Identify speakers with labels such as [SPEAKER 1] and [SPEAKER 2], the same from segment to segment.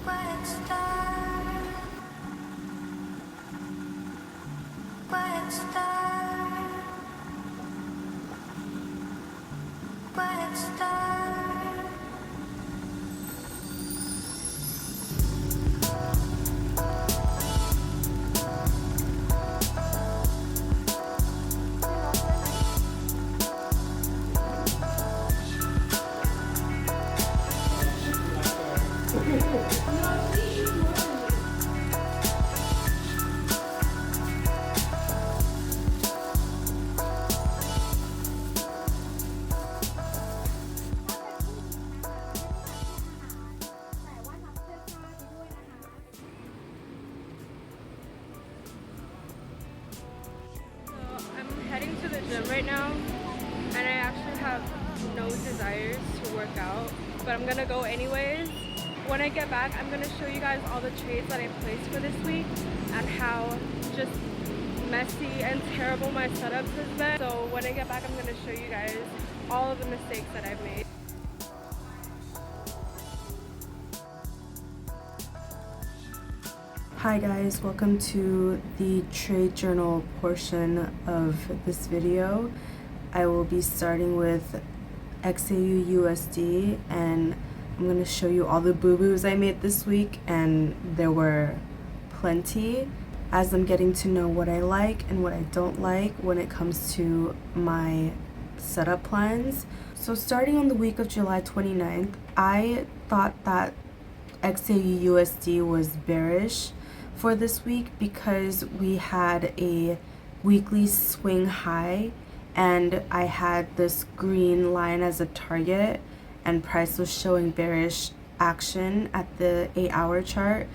[SPEAKER 1] Quiet star, quiet star, quiet star.
[SPEAKER 2] I'm heading to the gym right now, and I actually have no desires to work out, but I'm gonna go anyways. When I get back, I'm gonna show you guys all the trades that I placed for this week and how just messy and terrible my setups has been. So when I get back, I'm gonna show you guys all of the mistakes that I've made.
[SPEAKER 3] Hi guys, welcome to the trade journal portion of this video. I will be starting with XAU USD, and I'm going to show you all the boo-boos I made this week, and there were plenty, as I'm getting to know what I like and what I don't like when it comes to my setup plans. So starting on the week of July 29th, I thought that XAU USD was bearish for this week because we had a weekly swing high and I had this green line as a target and price was showing bearish action at the 8-hour chart.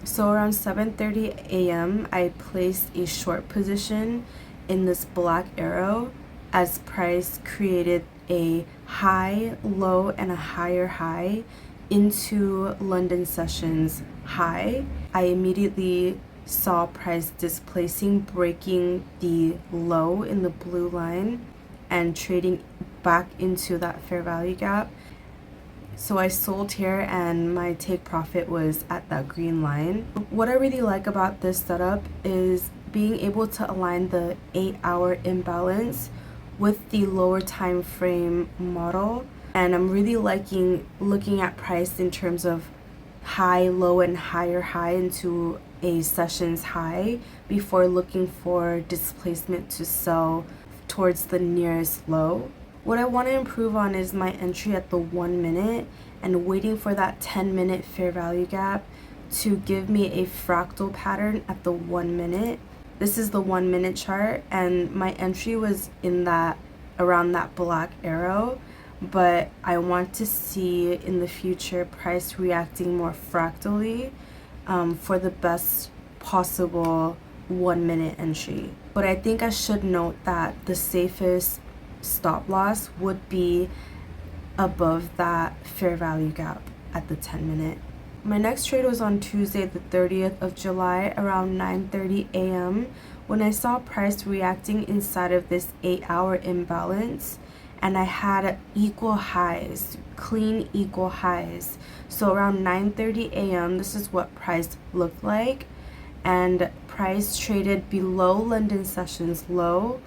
[SPEAKER 3] So around 7:30 a.m. I placed a short position in this black arrow as price created a high, low, and a higher high into London sessions high. I immediately saw price displacing, breaking the low in the blue line and trading back into that fair value gap. So I sold here and my take profit was at that green line. What I really like about this setup is being able to align the 8-hour imbalance with the lower time frame model, and I'm really liking looking at price in terms of high, low, and higher high into a sessions high before looking for displacement to sell towards the nearest low. What I want to improve on is my entry at the 1 minute and waiting for that 10-minute fair value gap to give me a fractal pattern at the 1 minute. This is the 1 minute chart, and my entry was in that around that black arrow, but I want to see in the future price reacting more fractally for the best possible 1 minute entry. But I think I should note that the safest stop loss would be above that fair value gap at the 10-minute. My next trade was on Tuesday the 30th of July around 9:30 a.m. when I saw price reacting inside of this 8-hour imbalance, and I had equal highs, clean equal highs. So around 9:30 a.m. this is what price looked like, and price traded below London sessions low,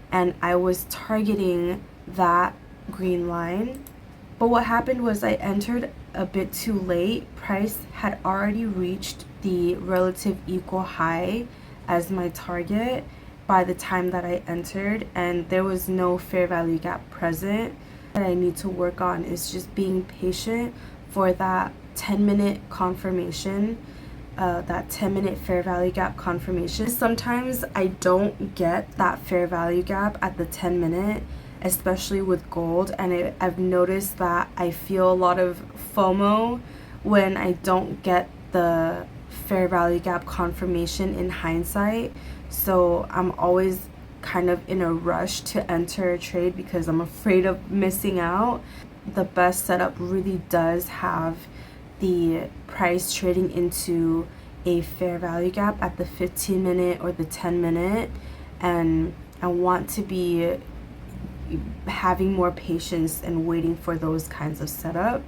[SPEAKER 3] and I was targeting that green line. But what happened was I entered a bit too late. Price had already reached the relative equal high as my target by the time that I entered, and there was no fair value gap present. What I need to work on is just being patient for that 10-minute confirmation, that 10-minute fair value gap confirmation. Sometimes I don't get that fair value gap at the 10-minute, especially with gold, and I've noticed that I feel a lot of FOMO when I don't get the fair value gap confirmation in hindsight. So I'm always kind of in a rush to enter a trade because I'm afraid of missing out. The best setup really does have the price trading into a fair value gap at the 15-minute or the 10-minute, and I want to be having more patience and waiting for those kinds of setup.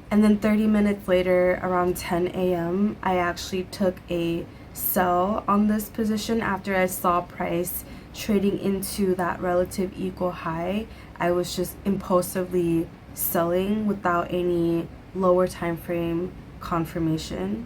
[SPEAKER 3] And then 30 minutes later, around 10 a.m., I actually took a sell on this position after I saw price trading into that relative equal high. I was just impulsively selling without any lower time frame confirmation.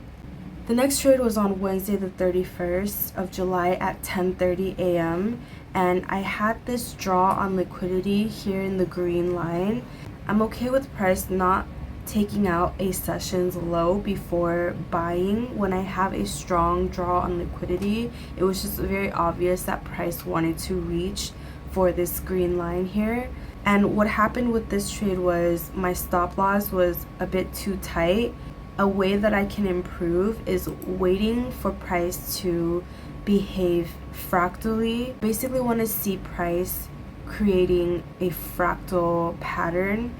[SPEAKER 3] The next trade was on Wednesday the 31st of July at 10:30 a.m. and I had this draw on liquidity here in the green line. I'm okay with price not taking out a session's low before buying when I have a strong draw on liquidity. It was just very obvious that price wanted to reach for this green line here. And what happened with this trade was my stop loss was a bit too tight. A way that I can improve is waiting for price to behave fractally. Basically want to see price creating a fractal pattern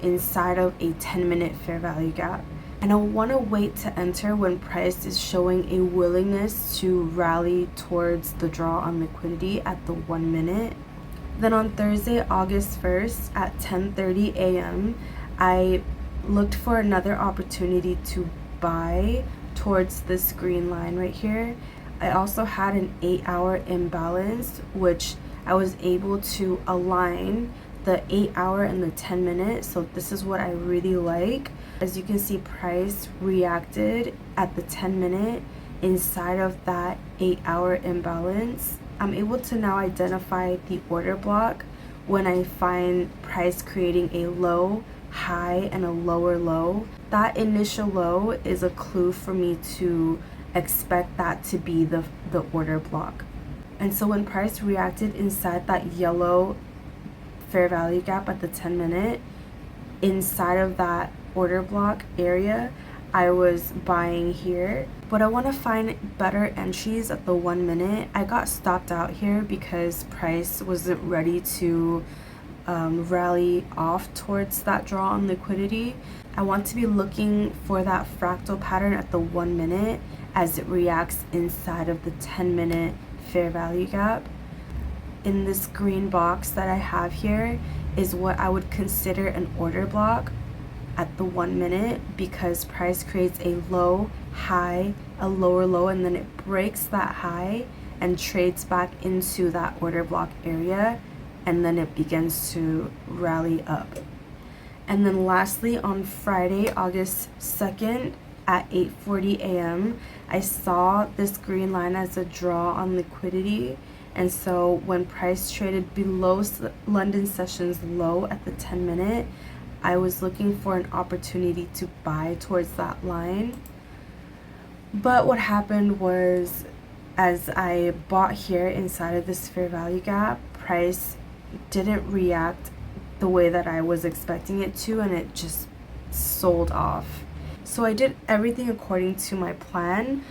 [SPEAKER 3] inside of a 10-minute fair value gap. And I want to wait to enter when price is showing a willingness to rally towards the draw on liquidity at the 1 minute. Then on Thursday, August 1st at 10:30 a.m., I looked for another opportunity to buy towards this green line right here. I also had an 8-hour imbalance, which I was able to align the 8-hour and the 10-minute. So this is what I really like. As you can see, price reacted at the 10-minute inside of that 8-hour imbalance. I'm able to now identify the order block when I find price creating a low, high, and a lower low. That initial low is a clue for me to expect that to be the order block. And so when price reacted inside that yellow fair value gap at the 10-minute, inside of that order block area, I was buying here. But I want to find better entries at the 1 minute. I got stopped out here because price wasn't ready to rally off towards that draw on liquidity. I want to be looking for that fractal pattern at the 1 minute as it reacts inside of the 10-minute fair value gap. In this green box that I have here is what I would consider an order block at the 1 minute, because price creates a low, high, a lower low, and then it breaks that high and trades back into that order block area, and then it begins to rally up. And then lastly, on Friday, August 2nd at 8:40 a.m., I saw this green line as a draw on liquidity. And so when price traded below London session's low at the 10-minute, I was looking for an opportunity to buy towards that line. But what happened was, as I bought here inside of this fair value gap, price didn't react the way that I was expecting it to, and it just sold off. So I did everything according to my plan,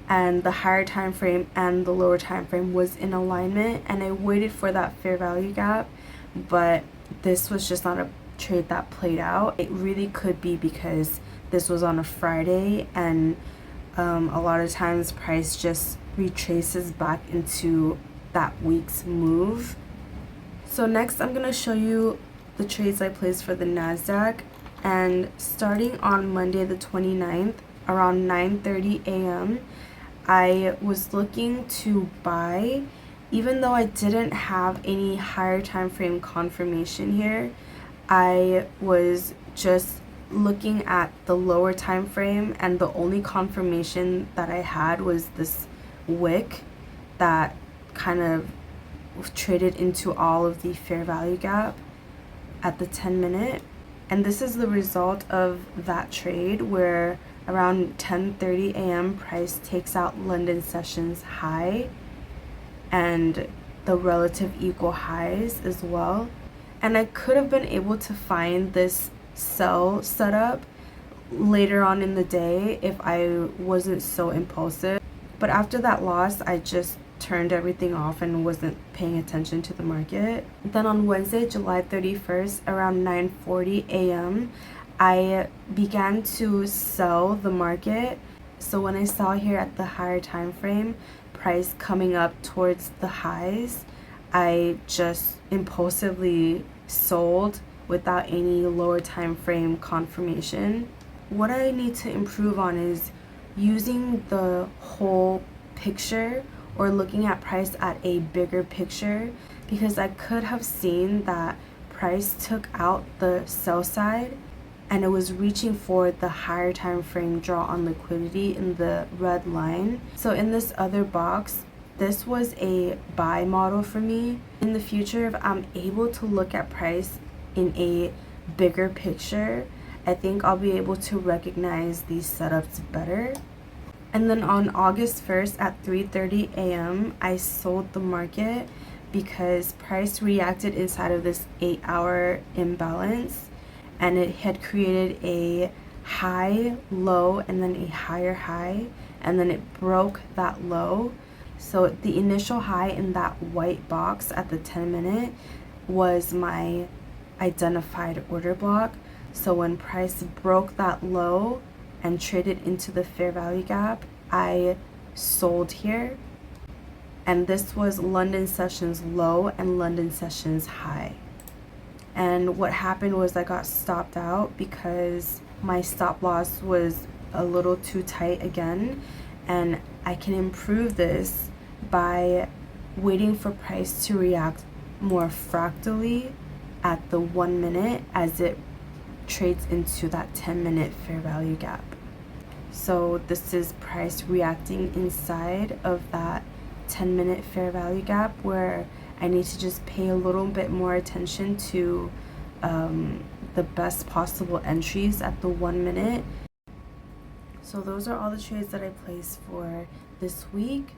[SPEAKER 3] and the higher time frame and the lower time frame was in alignment, and I waited for that fair value gap. But this was just not a trade that played out. It really could be because this was on a Friday, and a lot of times price just retraces back into that week's move. So next I'm going to show you the trades I placed for the NASDAQ. And starting on Monday the 29th around 9:30 a.m., I was looking to buy, even though I didn't have any higher time frame confirmation here. I was just looking at the lower time frame, and the only confirmation that I had was this wick that kind of traded into all of the fair value gap at the 10-minute. And this is the result of that trade, where around 10:30 a.m. price takes out London sessions high and the relative equal highs as well. And I could have been able to find this sell setup later on in the day if I wasn't so impulsive. But after that loss, I just turned everything off and wasn't paying attention to the market. Then on Wednesday, July 31st, around 9:40 a.m., I began to sell the market. So when I saw here at the higher time frame, price coming up towards the highs, I just impulsively sold without any lower time frame confirmation. What I need to improve on is using the whole picture or looking at price at a bigger picture, because I could have seen that price took out the sell side and it was reaching for the higher time frame draw on liquidity in the red line. So in this other box, this was a buy model for me. In the future, if I'm able to look at price in a bigger picture, I think I'll be able to recognize these setups better. And then on August 1st at 3:30 a.m., I sold the market because price reacted inside of this 8-hour imbalance, and it had created a high, low, and then a higher high, and then it broke that low. So the initial high in that white box at the 10-minute was my identified order block. So when price broke that low and traded into the fair value gap, I sold here. And this was London sessions low and London sessions high. And what happened was I got stopped out because my stop loss was a little too tight again, and I can improve this by waiting for price to react more fractally at the 1 minute as it trades into that 10-minute fair value gap. So this is price reacting inside of that 10-minute fair value gap, where I need to just pay a little bit more attention to the best possible entries at the 1 minute. So those are all the trades that I placed for this week.